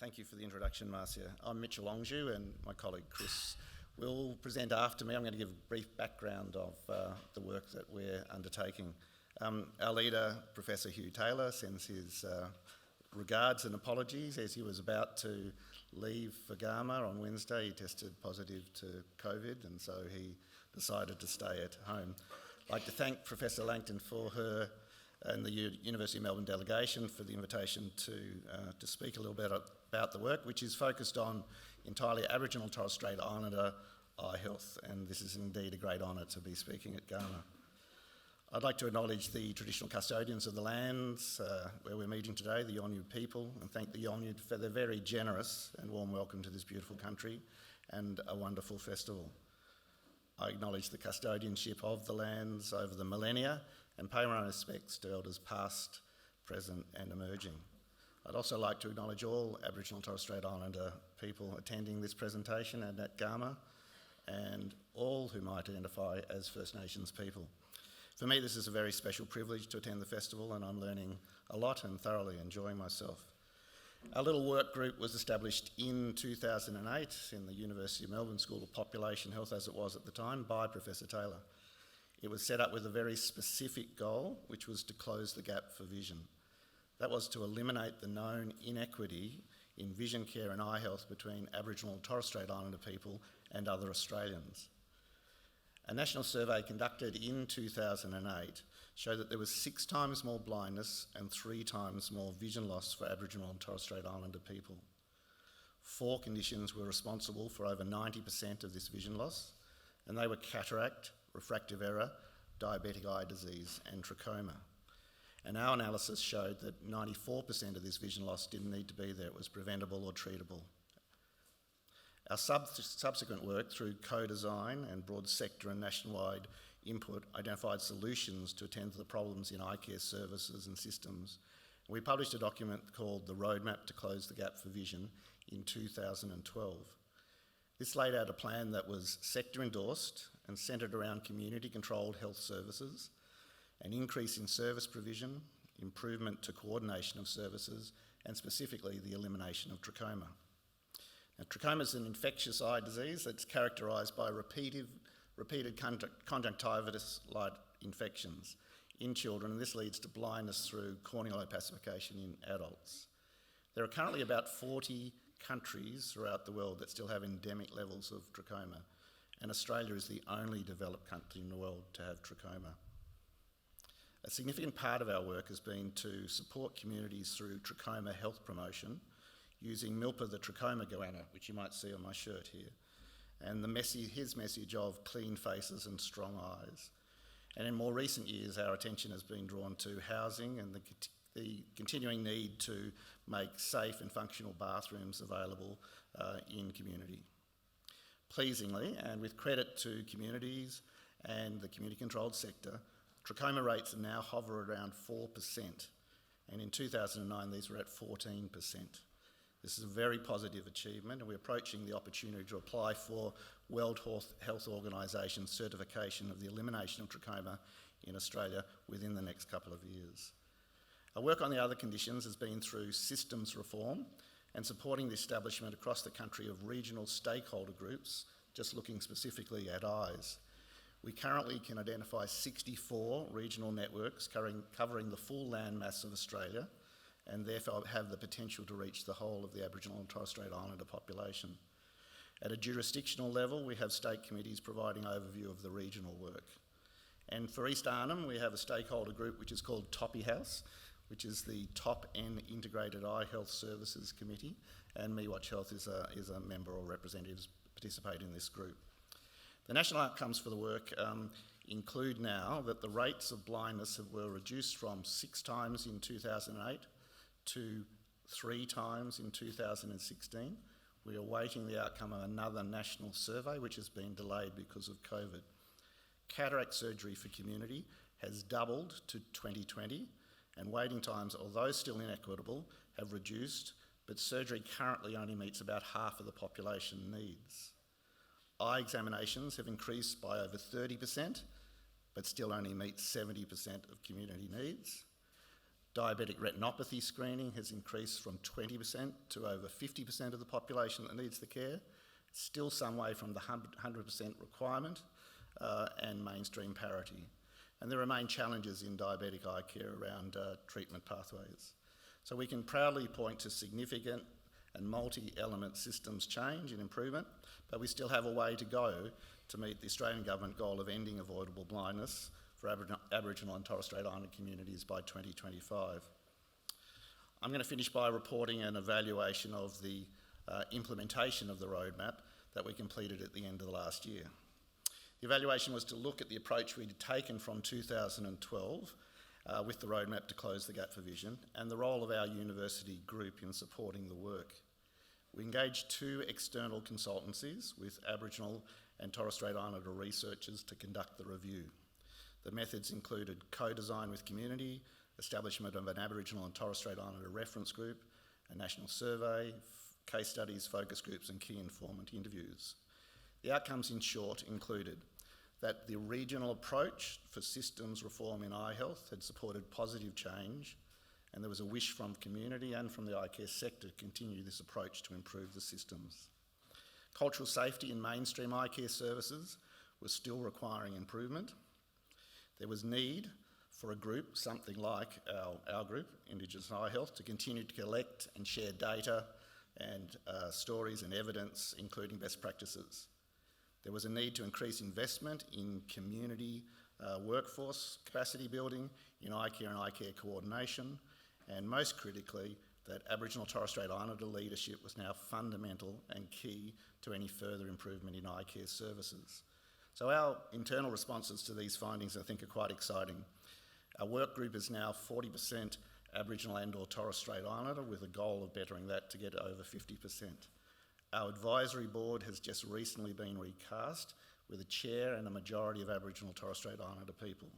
Thank you for the introduction, Marcia. I'm Mitchell Anjou, and my colleague Kris will present after me. I'm going to give a brief background of the work that we're undertaking. Our leader, Professor Hugh Taylor, sends his regards and apologies as he was about to leave for Garma on Wednesday. He tested positive to COVID, and so he decided to stay at home. I'd like to thank Professor Langton for her and the University of Melbourne delegation for the invitation to speak a little bit about the work, which is focused on entirely Aboriginal and Torres Strait Islander eye health, and this is indeed a great honour to be speaking at Garma. I'd like to acknowledge the traditional custodians of the lands where we're meeting today, the Yolngu people, and thank the Yolngu for their very generous and warm welcome to this beautiful country and a wonderful festival. I acknowledge the custodianship of the lands over the millennia and pay my respects to elders past, present and emerging. I'd also like to acknowledge all Aboriginal and Torres Strait Islander people attending this presentation and at Garma, and all who might identify as First Nations people. For me, this is a very special privilege to attend the festival, and I'm learning a lot and thoroughly enjoying myself. Our little work group was established in 2008 in the University of Melbourne School of Population Health, as it was at the time, by Professor Taylor. It was set up with a very specific goal, which was to close the gap for vision. That was to eliminate the known inequity in vision care and eye health between Aboriginal and Torres Strait Islander people and other Australians. A national survey conducted in 2008 showed that there was 6 times more blindness and 3 times more vision loss for Aboriginal and Torres Strait Islander people. 4 conditions were responsible for over 90% of this vision loss, and they were cataract, refractive error, diabetic eye disease and trachoma. And our analysis showed that 94% of this vision loss didn't need to be there. It was preventable or treatable. Our subsequent work through co-design and broad sector and nationwide input identified solutions to attend to the problems in eye care services and systems. We published a document called The Roadmap to Close the Gap for Vision in 2012. This laid out a plan that was sector endorsed and centred around community-controlled health services, an increase in service provision, improvement to coordination of services, and specifically the elimination of trachoma. Now, trachoma is an infectious eye disease that's characterised by repeated conjunctivitis-like infections in children, and this leads to blindness through corneal opacification in adults. There are currently about 40 countries throughout the world that still have endemic levels of trachoma, and Australia is the only developed country in the world to have trachoma. A significant part of our work has been to support communities through trachoma health promotion using Milpa the trachoma goanna, which you might see on my shirt here, and his message of clean faces and strong eyes. And in more recent years, our attention has been drawn to housing and the continuing need to make safe and functional bathrooms available in community. Pleasingly, and with credit to communities and the community-controlled sector, trachoma rates now hover around 4%, and in 2009 these were at 14%. This is a very positive achievement, and we're approaching the opportunity to apply for World Health Organisation certification of the elimination of trachoma in Australia within the next couple of years. Our work on the other conditions has been through systems reform and supporting the establishment across the country of regional stakeholder groups, just looking specifically at eyes. We currently can identify 64 regional networks covering the full landmass of Australia, and therefore have the potential to reach the whole of the Aboriginal and Torres Strait Islander population. At a jurisdictional level, we have state committees providing overview of the regional work. And for East Arnhem, we have a stakeholder group which is called Toppy House, which is the Top N Integrated Eye Health Services Committee, and Me Watch Health is a member or representatives participate in this group. The national outcomes for the work include now that the rates of blindness were reduced from 6 times in 2008 to 3 times in 2016. We are awaiting the outcome of another national survey, which has been delayed because of COVID. Cataract surgery for community has doubled to 2020, and waiting times, although still inequitable, have reduced, but surgery currently only meets about half of the population needs. Eye examinations have increased by over 30%, but still only meet 70% of community needs. Diabetic retinopathy screening has increased from 20% to over 50% of the population that needs the care. Still some way from the 100% requirement and mainstream parity. And there remain challenges in diabetic eye care around treatment pathways. So we can proudly point to significant and multi-element systems change and improvement, but we still have a way to go to meet the Australian Government goal of ending avoidable blindness for Aboriginal and Torres Strait Islander communities by 2025. I'm going to finish by reporting an evaluation of the implementation of the roadmap that we completed at the end of the last year. The evaluation was to look at the approach we'd taken from 2012 with the roadmap to close the gap for vision and the role of our university group in supporting the work. We engaged 2 external consultancies with Aboriginal and Torres Strait Islander researchers to conduct the review. The methods included co-design with community, establishment of an Aboriginal and Torres Strait Islander reference group, a national survey, case studies, focus groups and key informant interviews. The outcomes in short included that the regional approach for systems reform in eye health had supported positive change, and there was a wish from community and from the eye care sector to continue this approach to improve the systems. Cultural safety in mainstream eye care services was still requiring improvement. There was need for a group, something like our group, Indigenous Eye Health, to continue to collect and share data and stories and evidence, including best practices. There was a need to increase investment in community workforce capacity building, in eye care and eye care coordination, and most critically, that Aboriginal Torres Strait Islander leadership was now fundamental and key to any further improvement in eye care services. So our internal responses to these findings, I think, are quite exciting. Our work group is now 40% Aboriginal and or Torres Strait Islander, with a goal of bettering that to get over 50%. Our advisory board has just recently been recast with a chair and a majority of Aboriginal Torres Strait Islander people.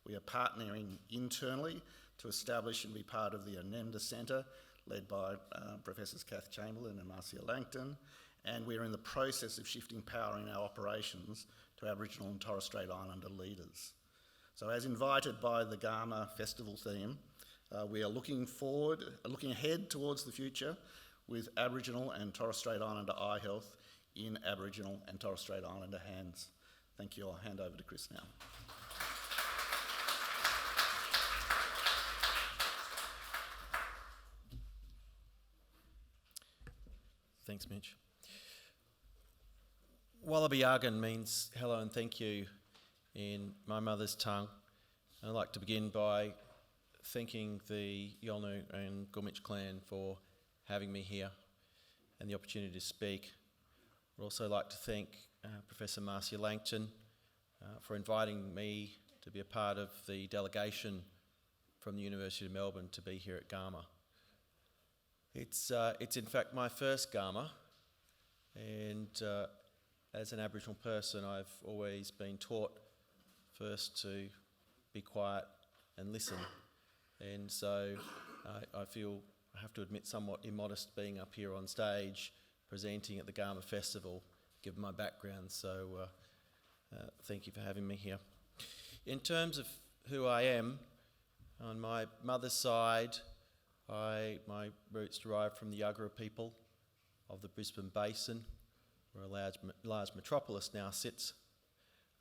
We are partnering internally to establish and be part of the Arnhem Centre, led by Professors Kath Chamberlain and Marcia Langton, and we are in the process of shifting power in our operations to Aboriginal and Torres Strait Islander leaders. So as invited by the Garma festival theme, we are looking ahead towards the future with Aboriginal and Torres Strait Islander eye health in Aboriginal and Torres Strait Islander hands. Thank you. I'll hand over to Kris now. Thanks, Mitch. Wallabiagan means hello and thank you in my mother's tongue. I'd like to begin by thanking the Yolngu and Gulkula clan for having me here and the opportunity to speak. I'd also like to thank Professor Marcia Langton for inviting me to be a part of the delegation from the University of Melbourne to be here at Garma. It's in fact my first Garma, and as an Aboriginal person I've always been taught first to be quiet and listen, and so I feel, I have to admit, somewhat immodest being up here on stage presenting at the Garma Festival, given my background, so thank you for having me here. In terms of who I am, on my mother's side, my roots derive from the Yuggera people of the Brisbane Basin, where a large metropolis now sits,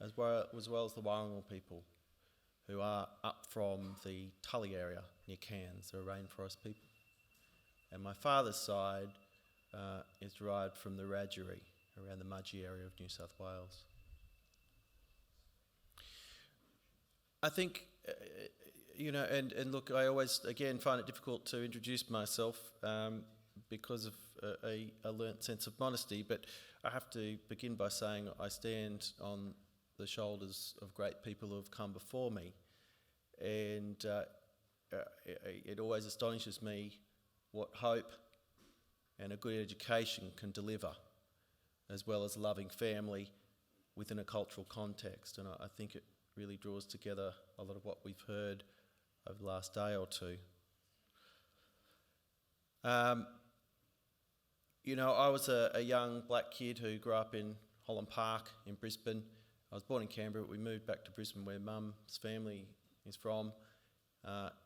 as well as the Wailung people, who are up from the Tully area near Cairns. They're a rainforest people. And my father's side is derived from the Wiradjuri, around the Mudgee area of New South Wales. I think, and look, I always, again, find it difficult to introduce myself because of a learnt sense of modesty, but I have to begin by saying I stand on the shoulders of great people who have come before me, and it always astonishes me what hope and a good education can deliver, as well as a loving family within a cultural context, and I think it really draws together a lot of what we've heard over the last day or two. I was a young black kid who grew up in Holland Park in Brisbane. I was born in Canberra, but we moved back to Brisbane, where Mum's family is from,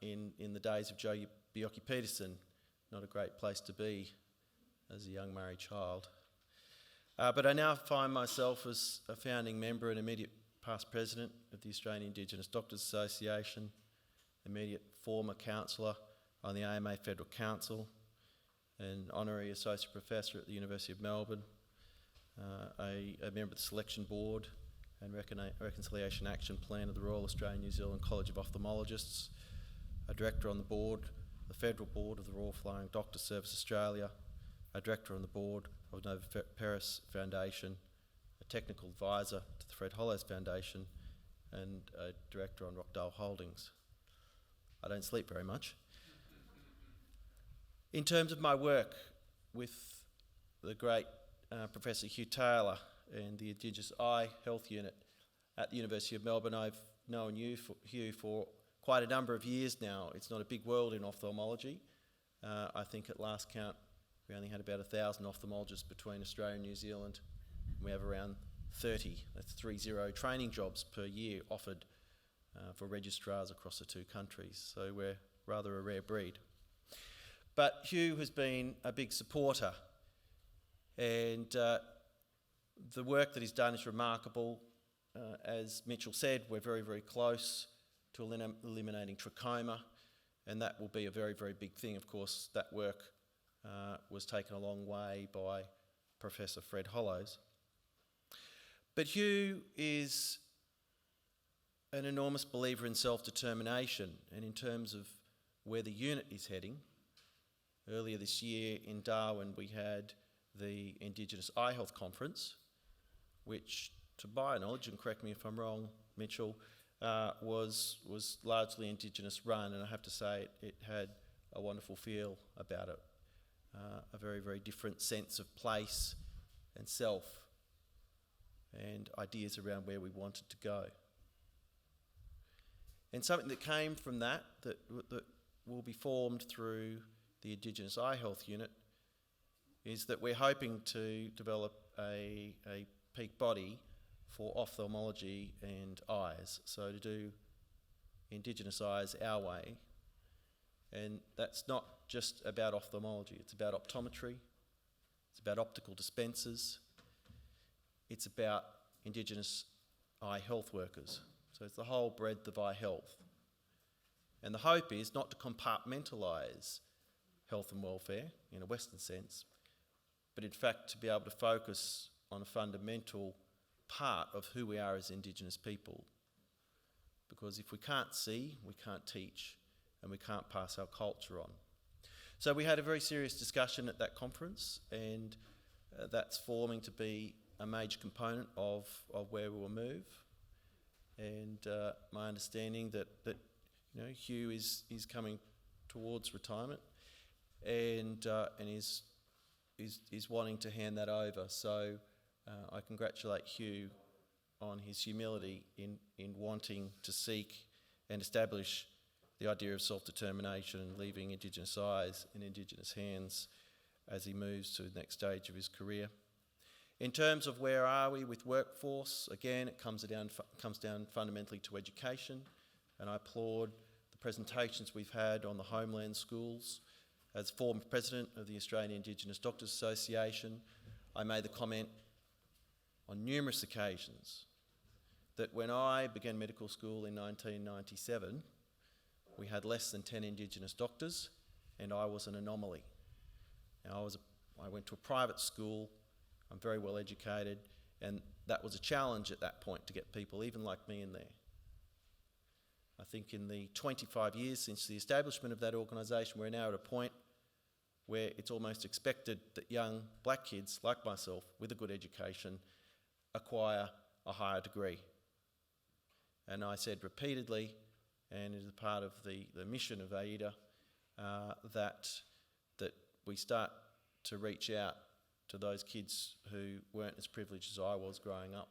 in the days of Joe Bjelke-Petersen. Not a great place to be as a young married child. But I now find myself as a founding member and immediate past president of the Australian Indigenous Doctors Association, immediate former councillor on the AMA Federal Council, an honorary associate professor at the University of Melbourne, a member of the selection board and Reconciliation Action Plan of the Royal Australian New Zealand College of Ophthalmologists, a director on the board, the federal board of the Royal Flying Doctor Service Australia, a director on the board of Nova Peris Foundation, a technical advisor to the Fred Hollows Foundation, and a director on Rockdale Holdings. I don't sleep very much. In terms of my work with the great Professor Hugh Taylor and the Indigenous Eye Health Unit at the University of Melbourne, I've known Hugh for quite a number of years now. It's not a big world in ophthalmology. I think at last count we only had about 1,000 ophthalmologists between Australia and New Zealand. We have around 30, that's 30 training jobs per year offered for registrars across the two countries. So we're rather a rare breed. But Hugh has been a big supporter, and the work that he's done is remarkable. As Mitchell said, we're very, very close to eliminating trachoma, and that will be a very, very big thing. Of course, that work was taken a long way by Professor Fred Hollows. But Hugh is an enormous believer in self-determination, and in terms of where the unit is heading, earlier this year in Darwin we had the Indigenous Eye Health Conference, which, to my knowledge, and correct me if I'm wrong, Mitchell, was largely Indigenous run, and I have to say it had a wonderful feel about it. A very, very different sense of place and self and ideas around where we wanted to go. And something that came from that will be formed through the Indigenous Eye Health Unit is that we're hoping to develop a peak body for ophthalmology and eyes, so to do Indigenous eyes our way. And that's not just about ophthalmology, it's about optometry, it's about optical dispensers, it's about Indigenous eye health workers. So it's the whole breadth of eye health. And the hope is not to compartmentalise health and welfare in a Western sense, but in fact to be able to focus on a fundamental part of who we are as Indigenous people. Because if we can't see, we can't teach, and we can't pass our culture on. So we had a very serious discussion at that conference, and that's forming to be a major component of where we will move. And my understanding that Hugh is coming towards retirement, and is wanting to hand that over. So I congratulate Hugh on his humility in wanting to seek and establish the idea of self-determination and leaving Indigenous eyes in Indigenous hands as he moves to the next stage of his career. In terms of where are we with workforce, again, it comes down fundamentally to education, and I applaud the presentations we've had on the homeland schools. As former president of the Australian Indigenous Doctors Association, I made the comment on numerous occasions that when I began medical school in 1997, we had less than 10 Indigenous doctors, and I was an anomaly. Now, I went to a private school, I'm very well educated, and that was a challenge at that point to get people even like me in there. I think in the 25 years since the establishment of that organisation, we're now at a point where it's almost expected that young black kids like myself with a good education acquire a higher degree. And I said repeatedly, and it is a part of the mission of AIDA, that we start to reach out to those kids who weren't as privileged as I was growing up.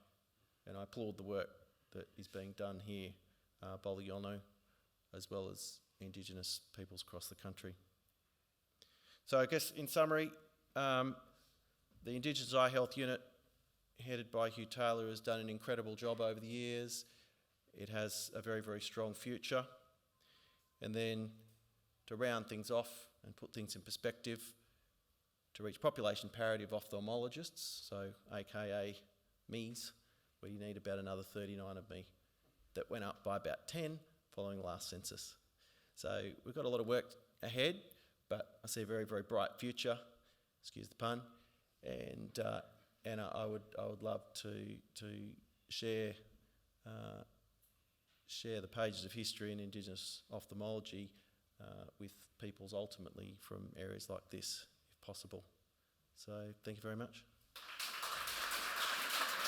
And I applaud the work that is being done here, Bala Lili, as well as Indigenous peoples across the country. So I guess in summary, the Indigenous Eye Health Unit, headed by Hugh Taylor, has done an incredible job over the years. It has a very, very strong future. And then to round things off and put things in perspective, to reach population parity of ophthalmologists, so aka me's, we need about another 39 of me. That went up by about 10 following the last census. So we've got a lot of work ahead, but I see a very, very bright future, excuse the pun, and I would love to share the pages of history in Indigenous ophthalmology with peoples ultimately from areas like this, if possible. So thank you very much.